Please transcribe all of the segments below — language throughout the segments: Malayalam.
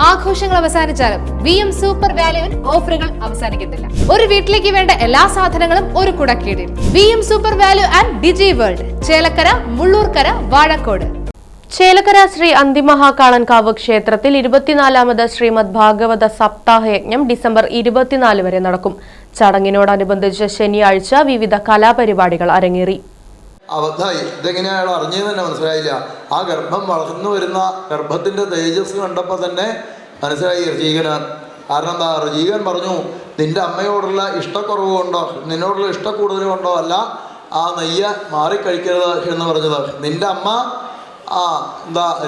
ആഘോഷങ്ങൾ അവസാനിച്ചാലും VM സൂപ്പർ വാല്യുവിൽ ഓഫറുകൾ അവസാനിക്കുന്നില്ല. ഒരു വീട്ടിലേക്ക് വേണ്ട എല്ലാ സാധനങ്ങളും ഒരു കുടക്കീഴിൽ. VM super value and digi world, Chelakkara, Mullurkara, Vazhakkode. Chelakkara Sree Anthimahakalankavu ക്ഷേത്രത്തിൽ 24ാമത് ശ്രീമദ് ഭാഗവത സപ്താഹയജ്ഞം ഡിസംബർ 24 വരെ നടക്കും. ചടങ്ങിനോടനുബന്ധിച്ച് ശനിയാഴ്ച വിവിധ കലാപരിപാടികൾ അരങ്ങേറി. അബദ്ധമായി, ഇതെങ്ങനെ അയാൾ അറിഞ്ഞതെന്ന് തന്നെ മനസ്സിലായില്ല. ആ ഗർഭം വളർന്നു വരുന്ന ഗർഭത്തിൻ്റെ തേജസ് കണ്ടപ്പോൾ തന്നെ മനസ്സിലായി ഋചീകനാൻ. കാരണം എന്താ, ഋചീകൻ പറഞ്ഞു, നിന്റെ അമ്മയോടുള്ള ഇഷ്ടക്കുറവ് കൊണ്ടോ നിന്നോടുള്ള ഇഷ്ടക്കൂടുതൽ കൊണ്ടോ അല്ല ആ നെയ്യ് മാറിക്കഴിക്കരുത് എന്ന് പറഞ്ഞത്. നിന്റെ അമ്മ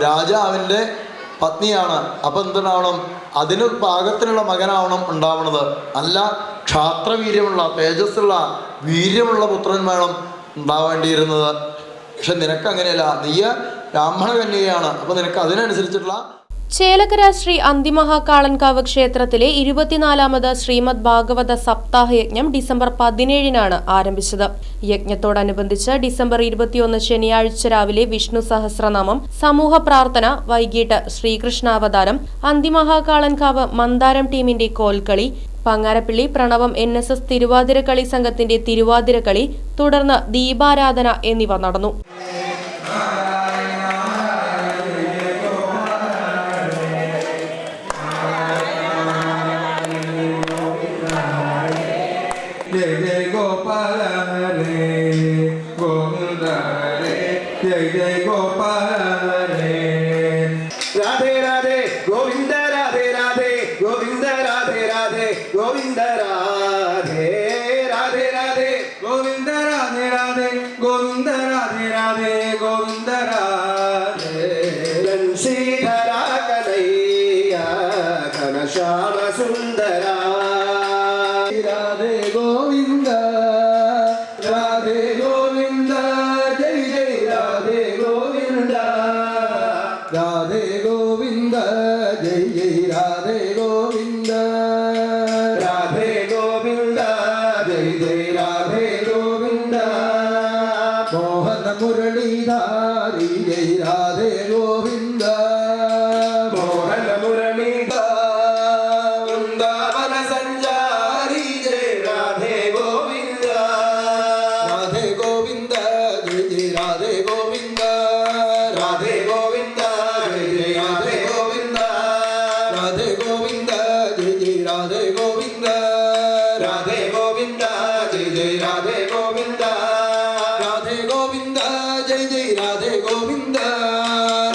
രാജാവിൻ്റെ പത്നിയാണ്. അപ്പം എന്തുണ്ടാവണം, അതിന് പാകത്തിനുള്ള മകനാവണം ഉണ്ടാവണത്. നല്ല ക്ഷാത്രവീര്യമുള്ള തേജസ്സുള്ള വീര്യമുള്ള പുത്രൻ വേണം ഉണ്ടാവേണ്ടിയിരുന്നത്. പക്ഷെ നിനക്ക് അങ്ങനെയല്ല, നീ ബ്രാഹ്മണ കന്യകയാണ്. അപ്പൊ നിനക്ക് അതിനനുസരിച്ചിട്ടുള്ള. ചേലക്കര ശ്രീ അന്തിമഹാകാളൻകാവ് ക്ഷേത്രത്തിലെ 24ാമത് ശ്രീമദ് ഭാഗവത സപ്താഹയജ്ഞം ഡിസംബർ 17-നാണ് ആരംഭിച്ചത്. യജ്ഞത്തോടനുബന്ധിച്ച് ഡിസംബർ 21 ശനിയാഴ്ച രാവിലെ വിഷ്ണു സഹസ്രനാമം, സമൂഹ പ്രാർത്ഥന, വൈകിട്ട് ശ്രീകൃഷ്ണാവതാരം, അന്തിമഹാകാളൻകാവ് മന്ദാരം ടീമിന്റെ കോൽക്കളി, പങ്ങാരപ്പള്ളി പ്രണവം NSS തിരുവാതിരക്കളി സംഘത്തിന്റെ തിരുവാതിരക്കളി, തുടർന്ന് ദീപാരാധന എന്നിവ നടന്നു. ജയ ജയ ഗോപാല ഹരേ ഗോവിന്ദ ഹരേ, ജയ ജയ ഗോപാല ഹരേ. രാധേ രാധേ ഗോവിന്ദ രാധേ രാധേ ഗോവിന്ദ രാധേ രാധേ ഗോവിന്ദ രാധേ രാധേ രാധേ ഗോവിന്ദ രാധേ രാധേ ഗോവിന്ദ രാധേ രാധേ ഗോവിന്ദ രാധേ. ശ്രീധര കനയ്യ ഘനശ്യാമ സുന്ദര രാധേ ഗോവിന്ദ രാധേ ഗോവിന്ദ ജയ ജയ രാധേ ഗോവിന്ദ രാധേ ഗോവിന്ദ ജയ ജയ രാധേ ഗോവിന്ദ രാധേ ഗോവിന്ദ ജയ ജയ രാധേ ഗോവിന്ദ മോഹന മുരളീധാരി ജയ രാധേ ഗോവിന്ദ മോഹന മുരളീധാരി വൃന്ദാവന സഞ്ചാരി ജയ രാധേ ഗോവിന്ദ രാധേ ഗോവിന്ദ ജയ ജയ രാധേ ഗോവിന്ദ രാധേ ഗോവിന്ദ ജയ ജയ രാധേ ഗോവിന്ദ രാധേ ഗോവിന്ദ ജയ ജയ രാധേ ഗോവിന്ദ രാധേ ഗോവിന്ദ ജയ ജയ രാധേ ഗോവിന്ദ രാധേ ഗോവിന്ദ ജയ ജയ രാധേ ഗോവിന്ദ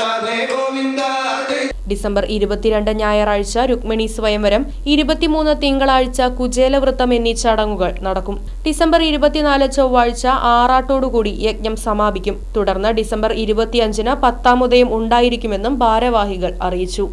രാധേ ഗോവിന്ദ. ഡിസംബർ 22 ഞായറാഴ്ച രുക്മിണി സ്വയംവരം, 23 തിങ്കളാഴ്ച കുചേലവൃത്തം എന്നീ ചടങ്ങുകൾ നടക്കും. ഡിസംബർ 24 ചൊവ്വാഴ്ച ആറാട്ടോടുകൂടി യജ്ഞം സമാപിക്കും. തുടർന്ന് ഡിസംബർ 25-ന് 10-ാം ഉദയം ഉണ്ടായിരിക്കുമെന്നും ഭാരവാഹികൾ അറിയിച്ചു.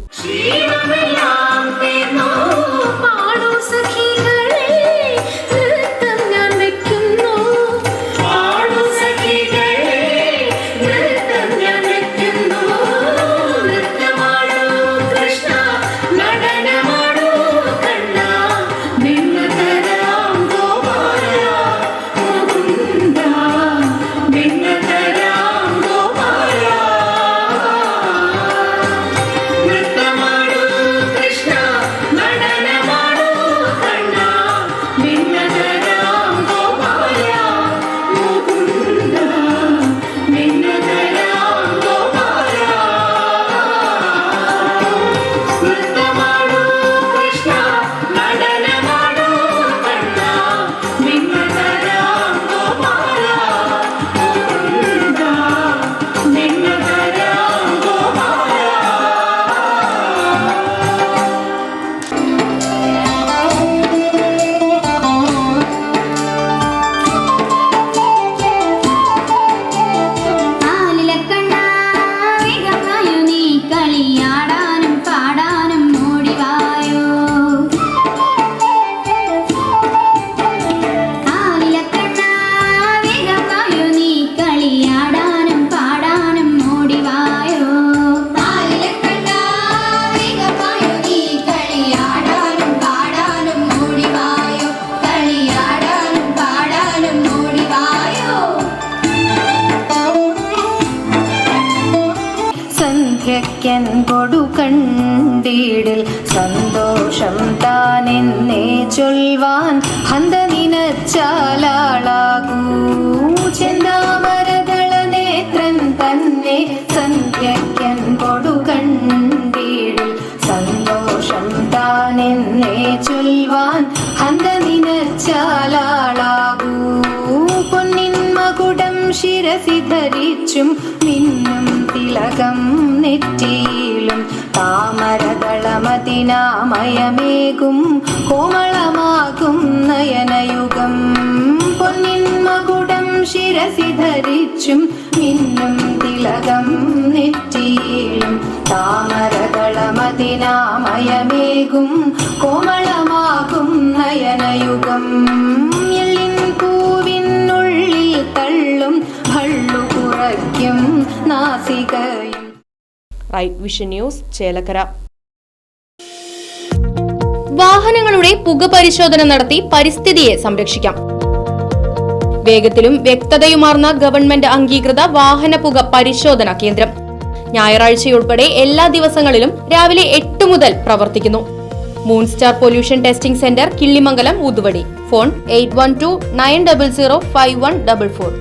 കണ്ടീടിൽ സന്തോഷം താനെന്നേ ചൊൽവാൻ ഹന്ത നിനച്ചാലാളാകൂ ചെന്താമരദള നേത്രൻ തന്നെ സന്ധ്യയ്ക്കൻ കൊടുകണ്ടീടിൽ സന്തോഷം താനെന്നേ ചൊൽവാൻ ഹന്ത നിനച്ചാലാളാകൂ പൊന്നിൻ മകുടം ശിരസി ധരിച്ചും മിന്നും തിലകം നെറ്റിയിലും താമരദളമതിനാമയമേകും കോമളമാകും നയനയുഗം പൊന്നിൻ മകുടം ശിരസി ധരിച്ചും മിന്നും തിലകം നെറ്റിയിലും താമരദളമതിനാമയമേകും കോമളമാകും നയനയുഗം എള്ളിൻ പൂവിനുള്ളിൽ തള്ളും ഭള്ളു കുറയ്ക്കും നാസികയും. Right Vision News, Chelakkara. വാഹനങ്ങളുടെ പുക പരിശോധന നടത്തി പരിസ്ഥിതിയെ സംരക്ഷിക്കാം. വേഗത്തിലും വ്യക്തതയുമാർന്ന ഗവൺമെന്റ് അംഗീകൃത വാഹന പുക പരിശോധന കേന്ദ്രം ഞായറാഴ്ചയുൾപ്പെടെ എല്ലാ ദിവസങ്ങളിലും രാവിലെ 8 മുതൽ പ്രവർത്തിക്കുന്നു. Moonstar pollution testing centre, Killimangalam, ഊതുവടി. ഫോൺ 8129005144.